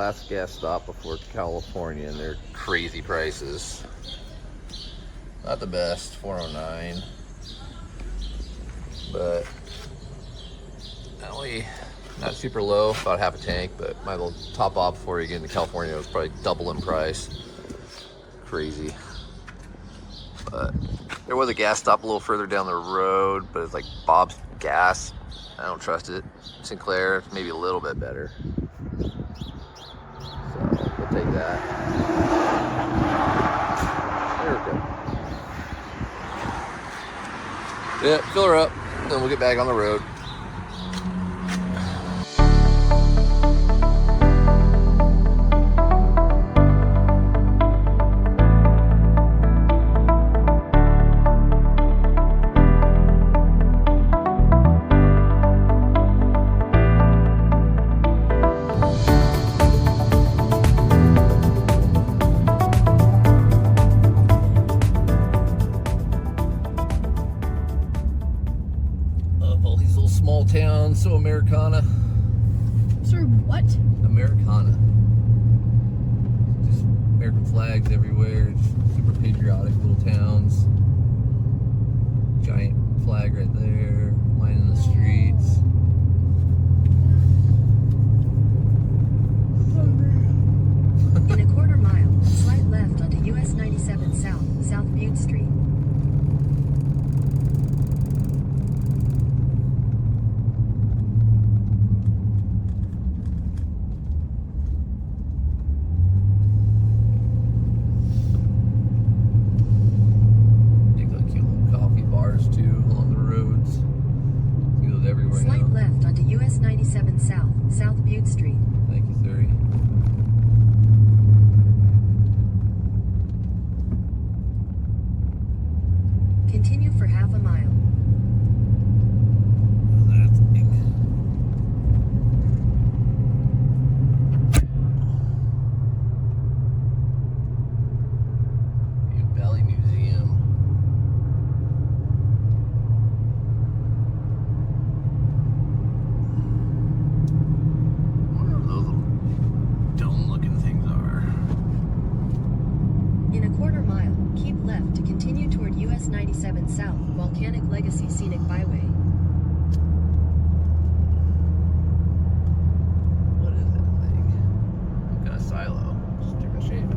last gas stop before California, and they're crazy prices. Not the best, $4.09, but only not super low, about half a tank, but might as well top off before you get into California. It was probably double in price. Crazy. But there was a gas stop a little further down the road, but it's like Bob's Gas. I don't trust it. Sinclair, maybe a little bit better. So we'll take that. There we go. Yeah, fill her up, then we'll get back on the road. Small town, so Americana. Sir, what? Americana. Just American flags everywhere. Just super patriotic little towns. Giant flag right there, lining the streets. In a quarter mile, slide left onto US 97 South, South Butte Street. Slide left onto US 97 South, South Butte Street. Thank you, 30. Continue for half a mile. That's big. Valley Museum. In a quarter mile, keep left to continue toward US 97 South, Volcanic Legacy Scenic Byway. What is that thing? Some kind of silo. Just different shape.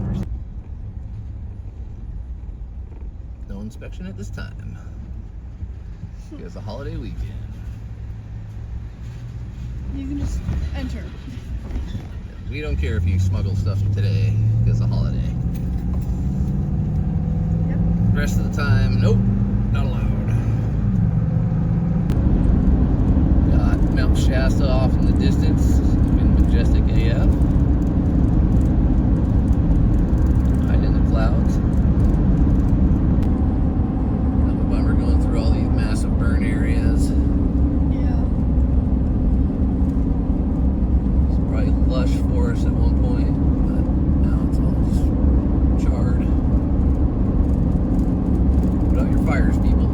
No inspection at this time. It's a holiday weekend. You can just enter. We don't care if you smuggle stuff today. It's a holiday. The rest of the time, nope, not allowed. Got Mount Shasta off in the distance, looking majestic AF. Hiding in the clouds. Kind of a bummer going through all these massive burn areas. Yeah. It's probably lush forest at one point, but now it's all just charred. Put out your fires, people.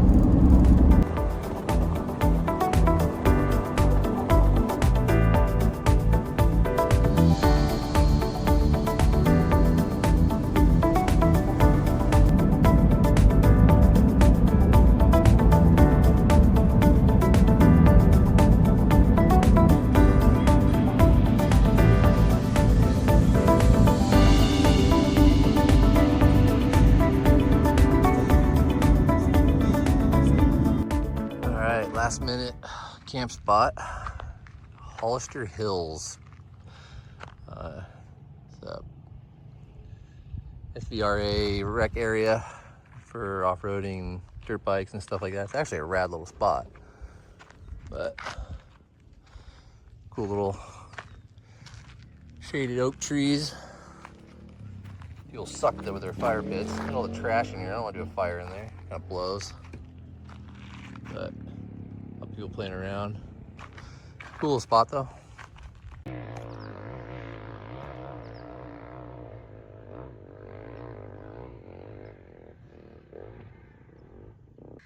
Last minute camp spot, Hollister Hills. It's a SVRA rec area for off-roading, dirt bikes and stuff like that. It's actually a rad little spot, but cool little shaded oak trees. People suck them with their fire pits. Look at all the trash in here. I don't want to do a fire in there. Kind of blows. But people playing around. Cool little spot though.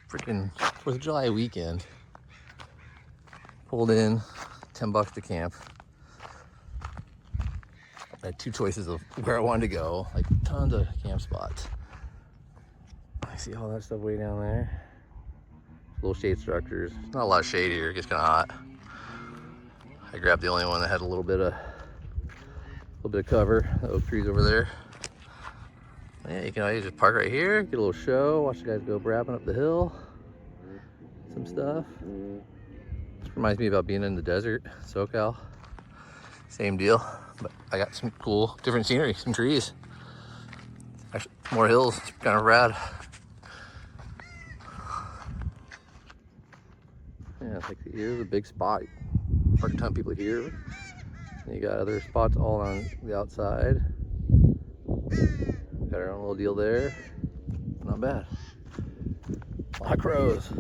Freaking 4th of July weekend. Pulled in, $10 to camp. I had two choices of where I wanted to go, like tons of camp spots. I see all that stuff way down there. Little shade structures. Not a lot of shade here, it gets kind of hot. I grabbed the only one that had a little bit of cover. The oak trees over there. Yeah, you can always just park right here, get a little show, watch the guys go brapping up the hill. Some stuff. This reminds me about being in the desert, SoCal. Same deal, but I got some cool, different scenery, some trees. Actually, more hills, it's kind of rad. Yeah, it's like here's a big spot. Park a ton of people here. And you got other spots all on the outside. Got our own little deal there. Not bad. A lot of crows.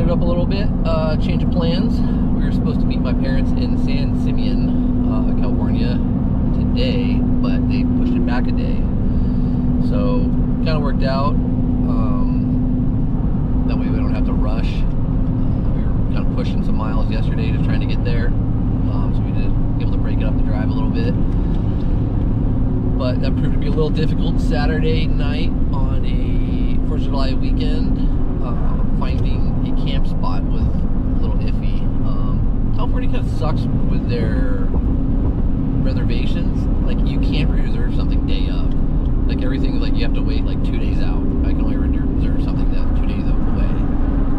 Up a little bit, change of plans. We were supposed to meet my parents in San Simeon, California today, but they pushed it back a day. So kind of worked out. That way we don't have to rush. We were kind of pushing some miles yesterday to trying to get there. So we did able to break it up the drive a little bit. But that proved to be a little difficult Saturday night on a 4th of July weekend. Finding a camp spot was a little iffy. California kind of sucks with their reservations. Like, you can't reserve something day of. Like, everything's like you have to wait like 2 days out. I can only reserve something that's 2 days away.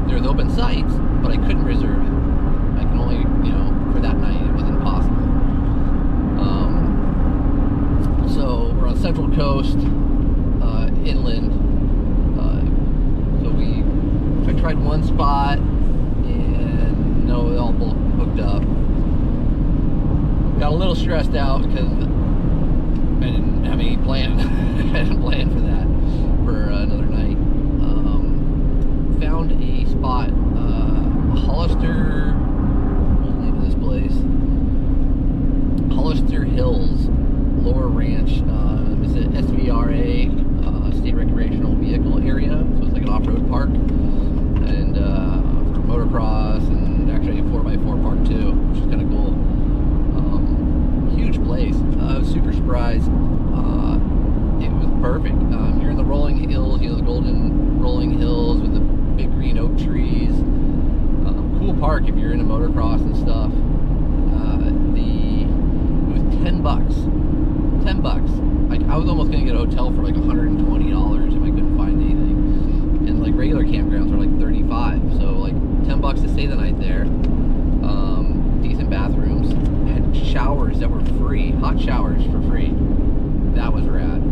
There's open sites, but I couldn't reserve it. I can only, for that night, it wasn't possible. So we're on Central Coast, inland. I tried one spot and no, it all booked up. Got a little stressed out because I didn't have any plan. I didn't plan for that for another night. Found a spot, Hollister. What's the name of this place? Hollister Hills Lower Ranch. It's an SVRA, State Recreational Vehicle area, so it's like an off-road park. And for motocross, and actually a 4x4 park too, which is kind of cool. Huge place. I was super surprised. It was perfect. You're in the rolling hills, the golden rolling hills with the big green oak trees. Cool park if you're into motocross and stuff. It was $10. Like, I was almost gonna get a hotel for like $120 if I couldn't find anything. And like regular campgrounds were like 35, so like $10 to stay the night there. Decent bathrooms, had showers that were free, hot showers for free. That was rad.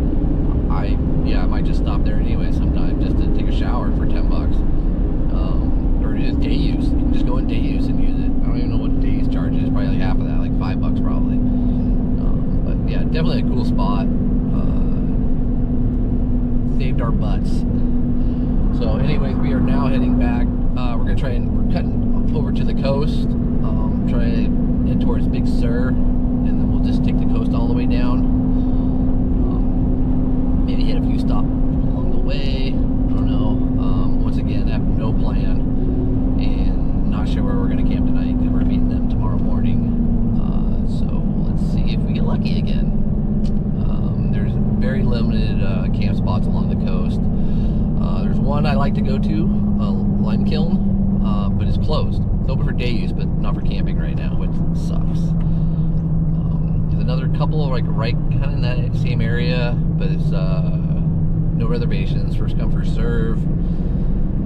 I might just stop there anyway sometime just to take a shower for $10. Or it is day use. You can just go in day use and use it. I don't even know what day use charge is. Probably like half of that, like $5 probably. But yeah, definitely a cool spot. Saved our butts. So anyways, we are now heading back. We're cutting over to the coast, trying to head towards Big Sur, and then we'll just take the coast all the way down. closed. It's open for day use, but not for camping right now, which sucks. There's another couple like right kind of in that same area, but it's no reservations, first come first serve.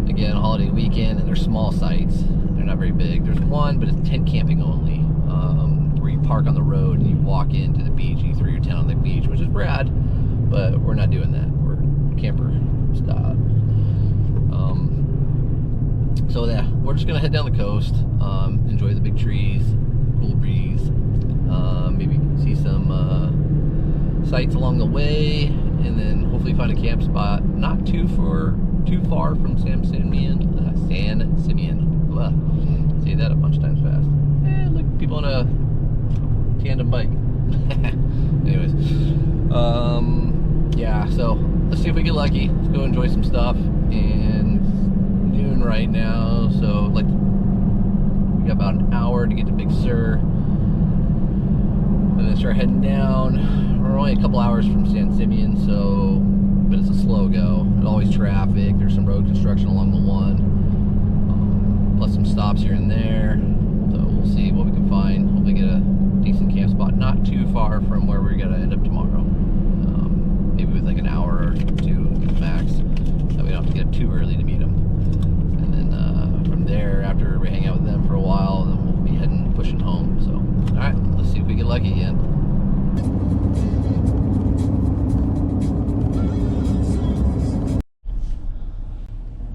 Again, holiday weekend, and they're small sites. They're not very big. There's one, but it's tent camping only, where you park on the road and you walk into the beach and you throw your tent on the beach, which is rad, but we're not doing that. We're camper style. So yeah, we're just gonna head down the coast, enjoy the big trees, cool breeze, maybe see some sights along the way, and then hopefully find a camp spot not too far from San Simeon. Blah. Say that a bunch of times fast. Look, people on a tandem bike. Anyways, yeah. So let's see if we get lucky. Let's go enjoy some stuff. And it's noon right now, so like we got about an hour to get to Big Sur, and then start heading down. We're only a couple hours from San Simeon, so but it's a slow go. There's always traffic. There's some road construction along the one, plus some stops here and there. So we'll see what we can find. Hopefully get a decent camp spot, not too far from where we're gonna end up tomorrow. Maybe with like an hour or two max, so we don't have to get up too early to meet them. And then from there, after we hang out with them for a while, then we'll be pushing home. So all right, let's see if we get lucky again.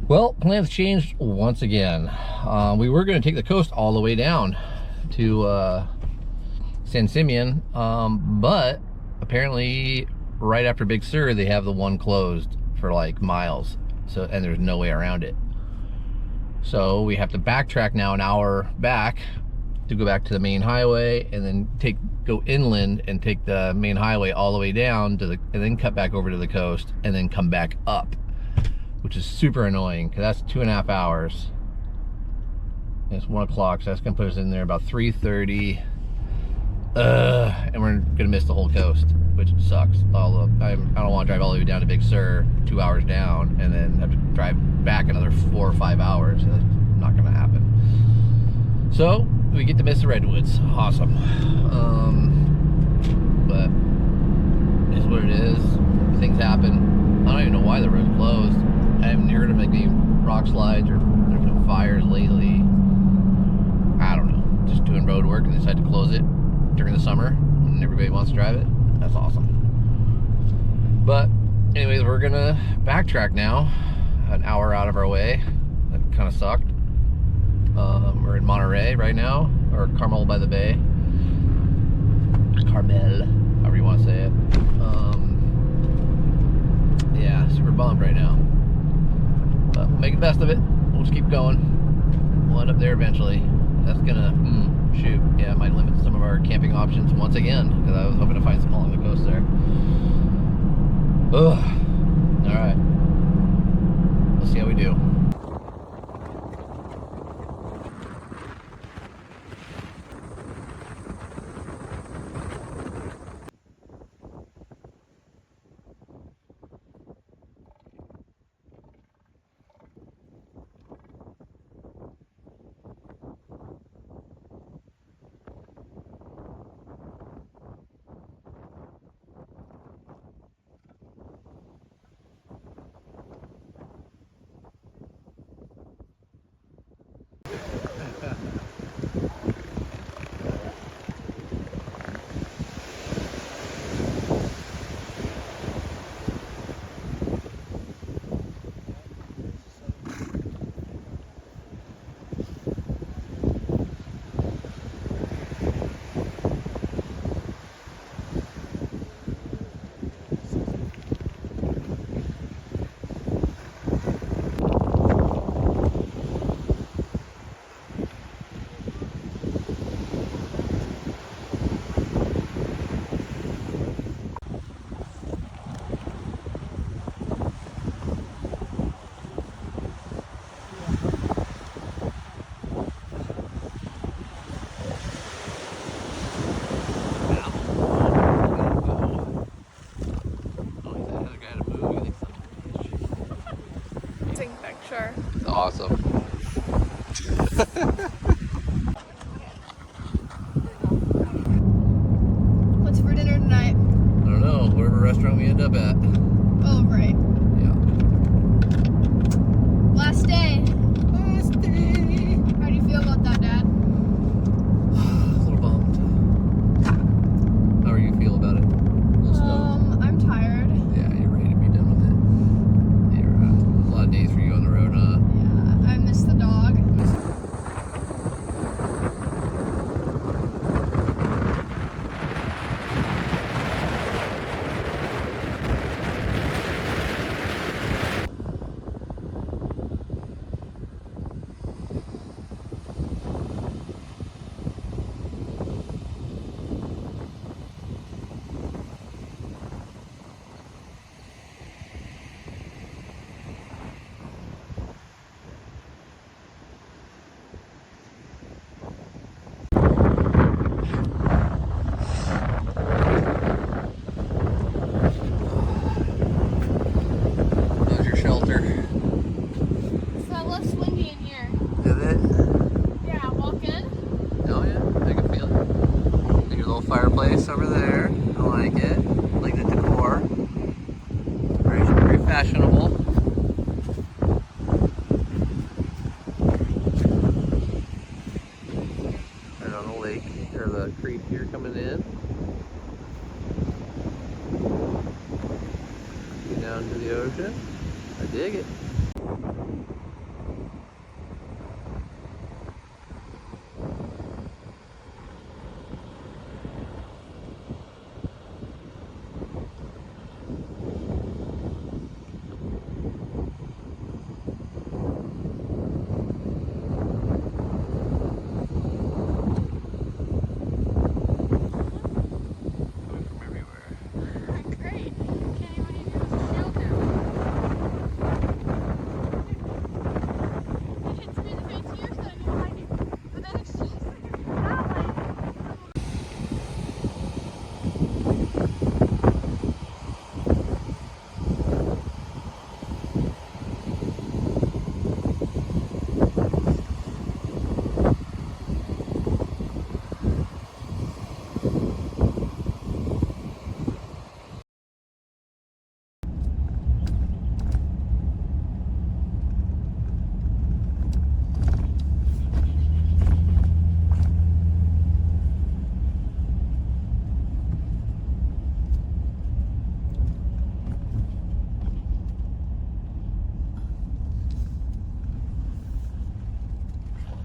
Well, plans changed once again. We were going to take the coast all the way down to San Simeon, but apparently right after Big Sur, they have the one closed for like miles. So, and there's no way around it. So we have to backtrack now an hour back to go back to the main highway, and then go inland and take the main highway all the way down to and then cut back over to the coast, and then come back up, which is super annoying because that's 2.5 hours. And it's 1 o'clock, so that's gonna put us in there about 3:30. And we're gonna miss the whole coast, which sucks. I don't want to drive all the way down to Big Sur, 2 hours down, and then have to drive back another 4 or 5 hours. That's not gonna happen. So we get to miss the redwoods. Awesome. But it is what it is. Things happen. I don't even know why the road closed. I haven't heard of any rock slides or there's no fires lately. I don't know. Just doing road work and decide to close it during the summer when everybody wants to drive it. That's awesome. But anyways, we're gonna backtrack now, an hour out of our way. That kind of sucked. We're in Monterey right now, or Carmel by the Bay. Carmel, however you want to say it. Yeah, super bummed right now. But we'll make the best of it. We'll just keep going. We'll end up there eventually. That's gonna, shoot, yeah, it might limit some of our camping options once again, because I was hoping to find some along the coast there. Ugh. Alright. Let's see how we do. What's for dinner tonight? I don't know, whatever restaurant we end up at. Oh, right. Yeah. Last day. Last day. How do you feel about that, Dad? A little bummed. How do you feel about it? A little stoked? I'm tired. Yeah, you're ready to be done with it. You're, a lot of days for you on the road, huh? Yeah, I miss the dog. How's your shelter? It's a little swingy in here. Is it? Yeah, walk in. Oh yeah, I can feel it. Got your little fireplace over there. I like it. I like the decor. Very, very fashionable. Right on the lake, or the creek here coming in. Down to the ocean. I dig it. Great. Can't even use the shelter. It hits me in the face here, so I know I do. But then it's just like not like.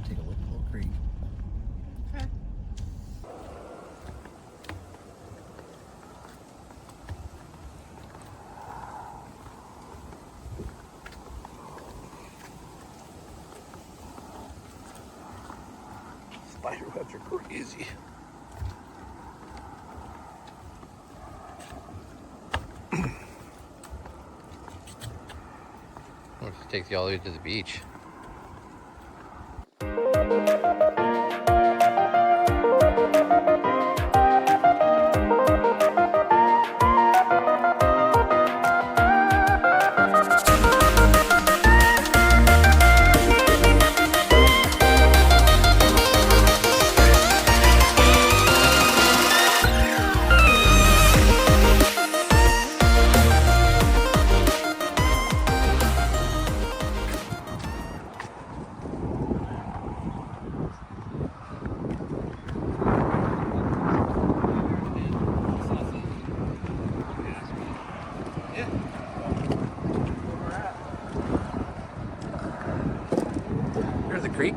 Take a look at the little creek. Okay. Spider webs are crazy. Well, it takes you all the way to the beach. Here's the creek.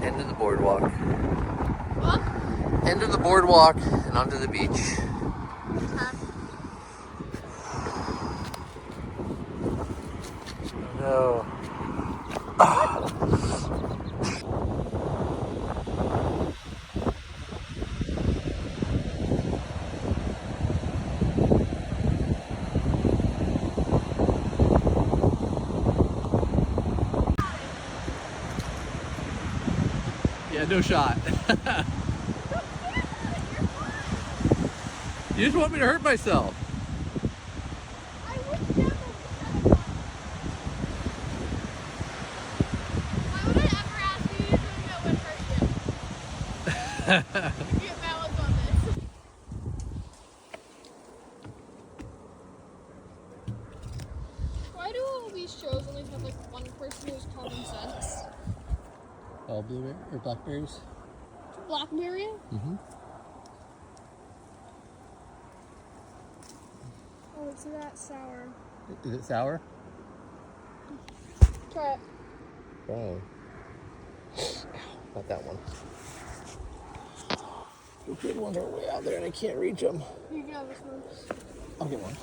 End of the boardwalk. What? End of the boardwalk and onto the beach. No. Yeah, no shot. You just want me to hurt myself. I would never. Why would I ever ask you to do something that would hurt you? Get balance on this. Why do all these shows only have like one person who's common sense? Oh, blueberry or blackberries? Blackberry? Mm-hmm. Oh, it's that sour. Is it sour? Try it. Oh. Not that one. The big ones are way out there and I can't reach them. You can have this one. I'll get one.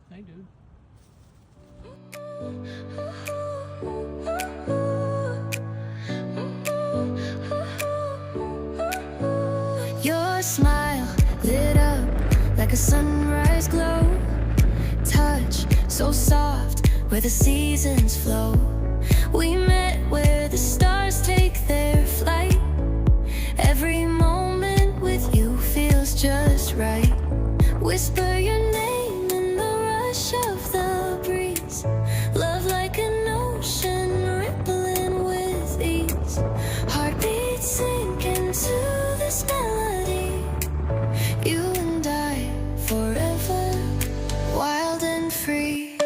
Hey, dude. Your smile lit up like a sunrise glow. Touch so soft where the seasons flow. We met where the stars take their flight. Every moment with you feels just right. Whisper your name in the rush of the breeze. Love like an ocean rippling with ease. Heartbeats sink into this melody. You and I forever, wild and free.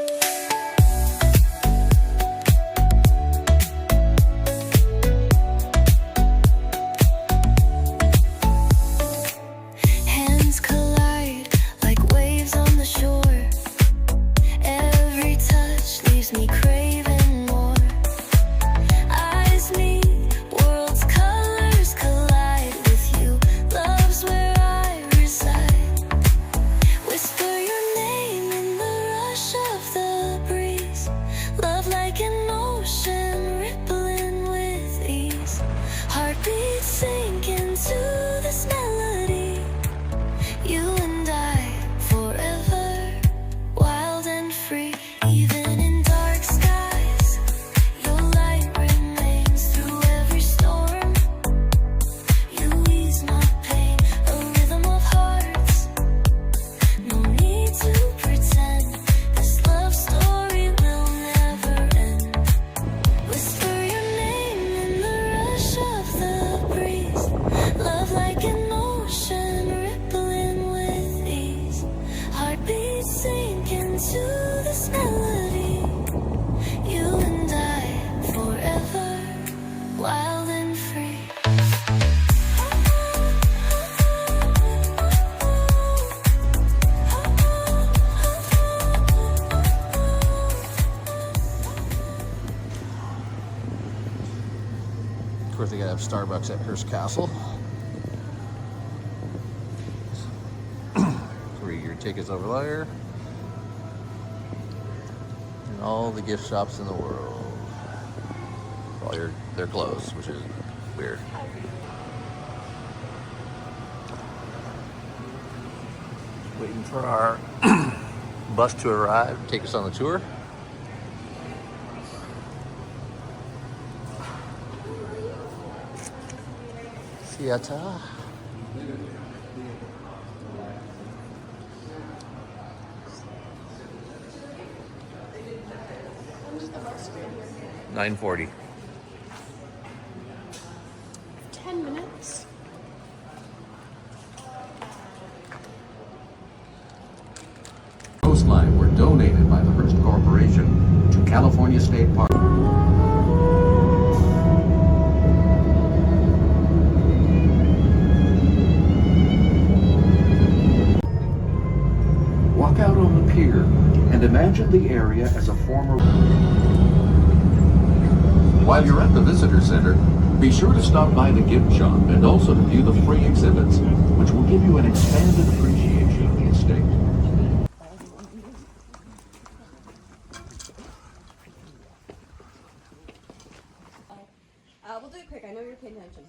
Hands collide like waves on the shore. Every touch leaves me craving more. Eyes meet, worlds' colors collide with you. Love's where I reside. Whisper your name in the rush of the breeze. Love like an ocean rippling with ease. Heartbeats sink into this melody. You and I forever, wild and free. Even in dark skies, your light remains through every storm. You ease my pain, a rhythm of hearts. No need to pretend, this love story will never end. Whisper your name in the rush of the breeze. Love like an ocean rippling with ease. Heartbeats sink into this melody. You and I forever, wild and free. Of course, they gotta have Starbucks at Hearst Castle. Where your tickets over there. And all the gift shops in the world. Well, they're closed, which is weird. Waiting for our bus to arrive, take us on the tour. Theater. When's the bus go? 9:40. 10 minutes. Coastline were donated by the Hearst Corporation to California State Park. Walk and imagine the area as a former... While you're at the visitor center, be sure to stop by the gift shop and also to view the free exhibits, which will give you an expanded appreciation of the estate. We'll do it quick. I know you're paying attention.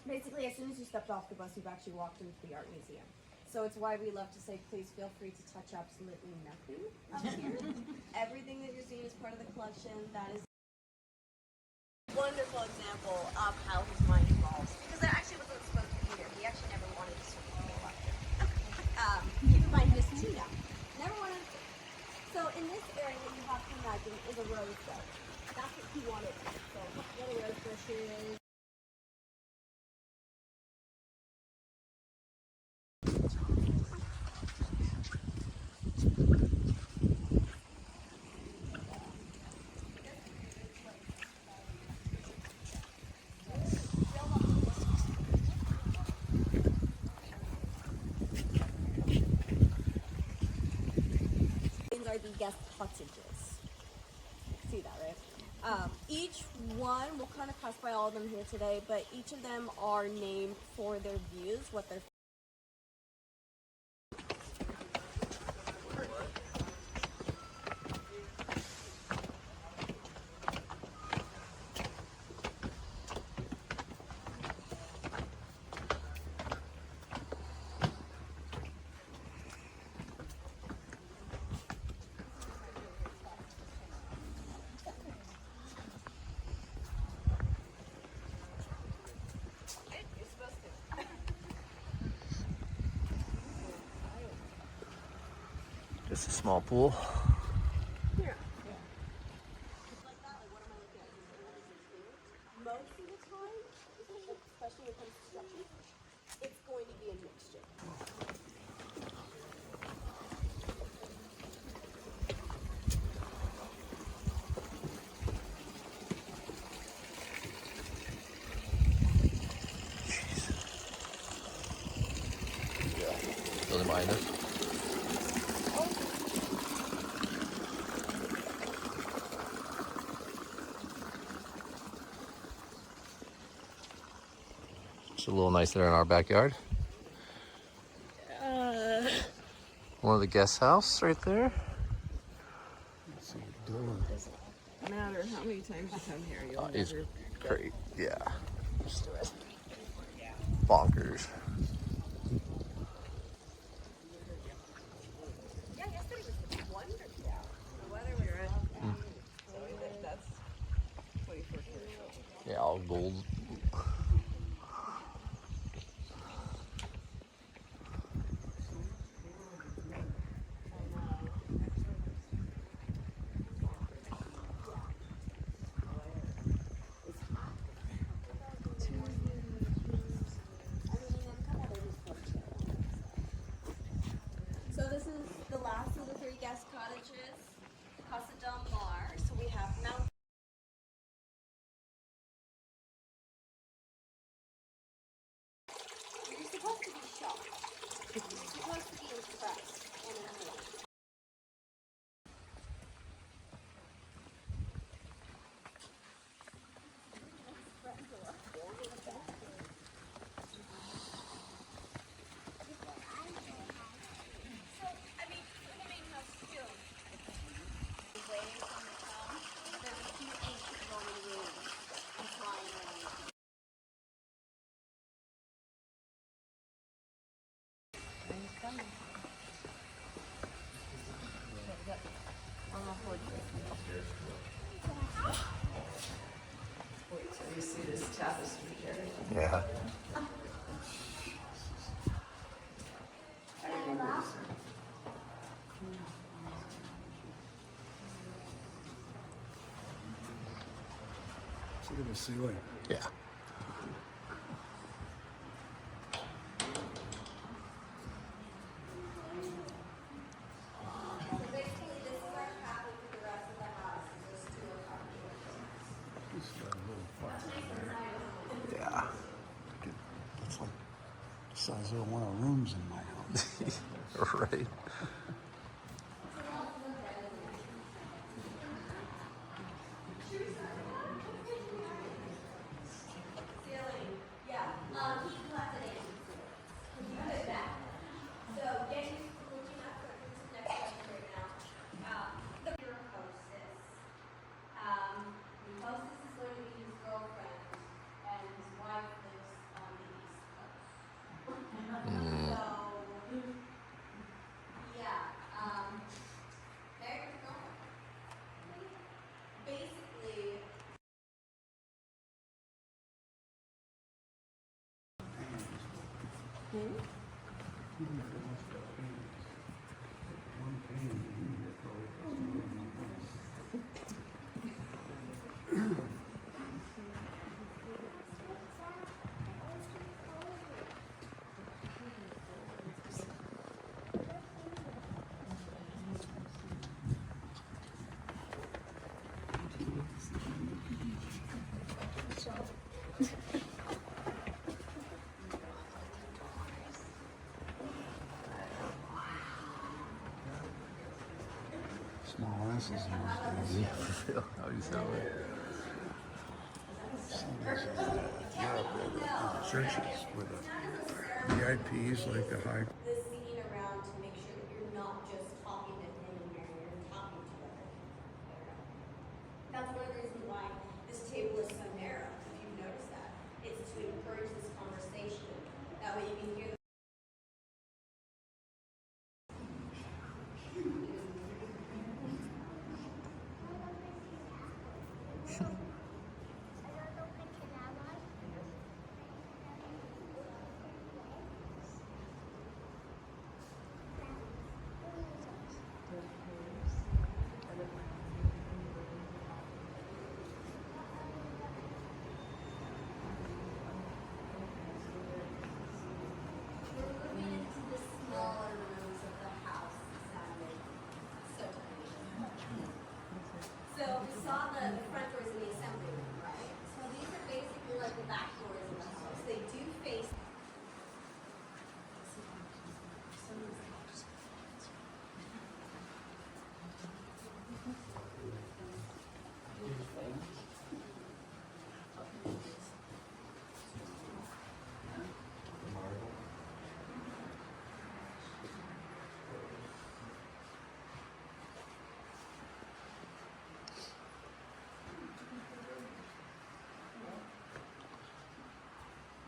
Basically, as soon as you stepped off the bus, you've actually walked into the art museum. So it's why we love to say, please feel free to touch absolutely nothing up here. Everything that you're seeing is part of the collection. That is a wonderful example of how his mind evolves. Because that actually wasn't supposed to be here. He actually never wanted to sort of go up there. Keep in mind, he has two now. Never wanted to. So in this area, what you have to imagine is a rose bed. That's what he wanted. So little rose bushes. Are the guest cottages. See that, right? Each one, we'll kind of pass by all of them here today, but each of them are named for their views, what they're... Just a small pool. Here. Like that, like what am I looking at? Most of the time, especially when it comes to structures, it's going to be a mixture. Building behind us. It's a little nicer in our backyard. One of the guest house right there. No matter how many times you come here, you'll It's never great. Yeah. used to it. Bonkers. Yeah, yesterday was wonderful. The weather was So I think that's 24 karat. Yeah, all gold. So this is the last of the three guest cottages, Casa Del Mar. So we have Mount. You're supposed to be shocked. You're supposed to be impressed and annoyed. So, I mean, the main house too. Away from the town, there's a few ancient Roman ruins flying around. Wait till you see this tapestry here. Yeah. Look at the ceiling. Yeah. Basically, this is our pathway for the rest of the house. Just two apartments. It's got a little fire there. Yeah. It's like the size of one of the rooms in my house. Right. Small asses these days. How do you sell it? Europe, the churches with the VIPs, like the high. The singing around to make sure that you're not just talking to him and you're talking to other people. That's one of the reasons why this table is so narrow, if you've noticed that. It's to encourage this conversation. That way you can hear the So we saw the front doors in the assembly room, right? So these are basically like the back doors of the house. They do face.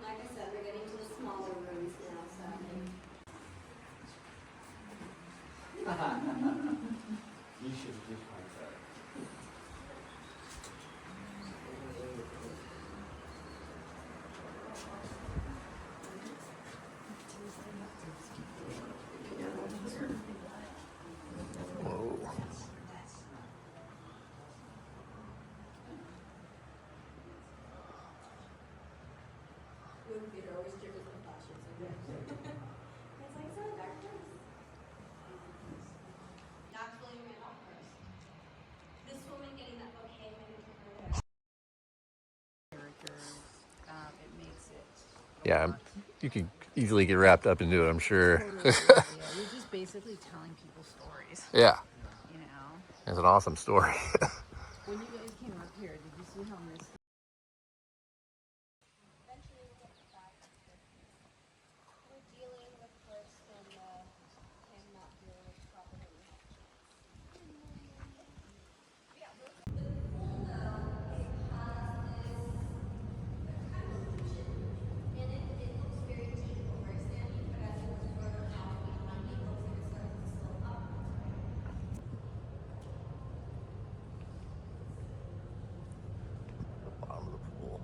Like I said, we're getting to the smaller rooms now, sadly. You should just like that. Whoa. Movie theater always triggers my flashes. It's like, it's not a dark place. Actually, ran off first. This woman getting that bouquet made her. Characters, it makes it. Yeah, you could easily get wrapped up into it, I'm sure. Totally, yeah, you're just basically telling people stories, Yeah, you know? it's an awesome story. When you guys came up here, did you see how Miss Eventually we'll get to that. We're dealing with first and him not dealing with properly. Bottom of the pool.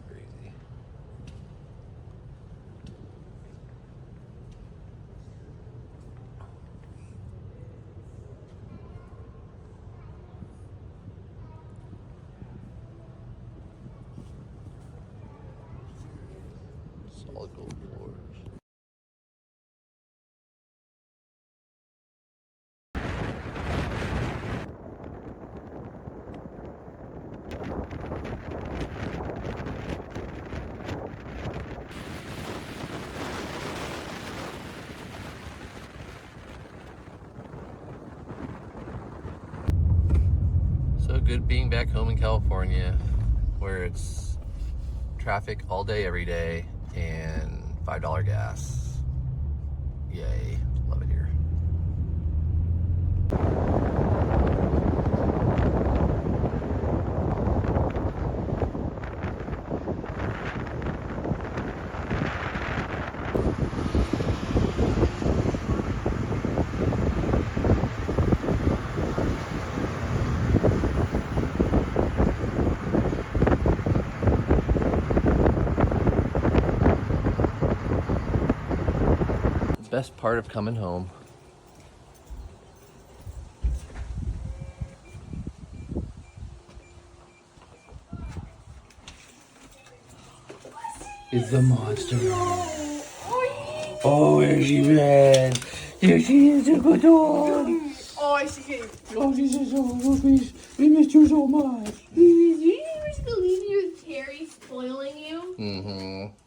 Crazy. Solid gold floors. So good being back home in California, where it's traffic all day, every day, and $5 gas. Yay, love it here. Best part of coming home. It's the monster. Oh, where's she been? There she is, a good dog. Oh, she came. Oh, she says, oh, we missed you so much. Do you ever believe you Terry spoiling you? Mm-hmm.